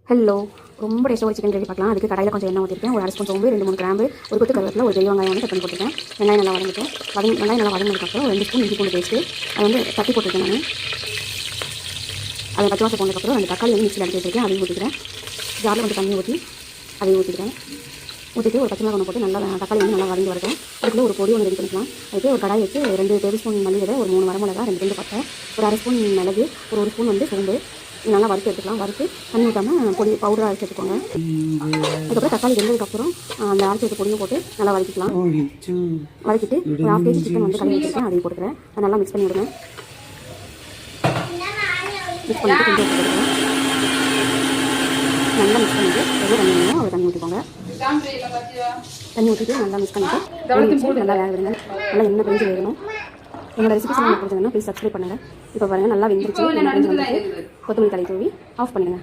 Hello ரொம்ப டேஸ்ட்டாக ஒரு சிக்கன் கிரேவி பார்க்கலாம். அதுக்கு கடாயில் கொஞ்சம் எண்ணெய் ஊற்றிருக்கேன். ஒரு 1 ஸ்பூன் சோம்பு, 2-3 கிராம்பு, ஒரு கொத்து கருவேப்பிலை, ஒரு பெரிய வெங்காயம் வந்து கட் பண்ணி போட்டுருக்கேன். வெங்காயம் நல்லா வதங்கிட்டோம். வெங்காயம் நல்லா வதங்கினதுக்கப்புறம் 2 ஸ்பூன் இஞ்சி பூண்டு பேஸ்ட்டு அதை வந்து தட்டி போட்டிருக்கேன். நான் அதை பச்சை வாசம் போனதுக்கப்புறம் அந்த தக்காளி வந்து மிக்சியில் அடிச்சு வச்சுருக்கேன். அதையும் ஊற்றிக்கிறேன். ஜாரில் கொஞ்சம் தண்ணி ஊற்றி அதையும் ஊற்றிக்கிறேன். ஊற்றிட்டு ஒரு பச்சை மிளகாய் ஒன்று போட்டு நல்லா தக்காளி வந்து நல்லா வதங்கி வரட்டும். அதுக்குள்ளே ஒரு பொடி ஒன்று ரெடி பண்ணிக்கலாம். அதுக்கு ஒரு கடாய் வச்சு 2 டேபிள் ஸ்பூன் மல்லிகை, ஒரு 3 வரமிளகா, 2 பட்டை, ஒரு 1/2 ஸ்பூன் மிளகு, ஒரு 1 ஸ்பூன் வந்து சோம்பு நல்லா வறுத்து எடுத்துக்கலாம். வறுத்து தண்ணி ஊற்றாமல் பொடி பவுடராக அரைச்சி எடுத்துக்கோங்க. அதுக்கப்புறம் தக்காளி வெந்ததுக்கப்புறம் அந்த அரைச்சி எடுத்து பொடியும் போட்டு நல்லா வதக்கிக்கலாம். வதக்கிட்டு ஒரு 1/2 kg சிக்கன் வந்து கழுவி வச்சுருக்கேன். அதையும் போட்டுக்கிறேன். அதை நல்லா மிக்ஸ் பண்ணி விடுங்க. மிக்ஸ் பண்ணிவிட்டு கொஞ்சம் போட்டுக்கிறேன். நல்லா மிக்ஸ் பண்ணிவிட்டு எவ்வளோ தண்ணி வேணுமோ அதை தண்ணி ஊற்றிக்கோங்க. தண்ணி ஊற்றிட்டு நல்லா மிக்ஸ் பண்ணிவிட்டு நல்லா வேக விடுங்க. நல்லா எண்ணெய் பிரிஞ்சு வேகணும். என்னோட ரெசிபிஸ் உங்களுக்கு பிடிச்சதுன்னா ப்ளீஸ் சப்ஸ்கிரைப் பண்ணுங்கள். இப்போ பாருங்கள் நல்லா வெந்துருச்சு. கொத்தமல்லி தலை தூவி ஆஃப் பண்ணிடுங்க.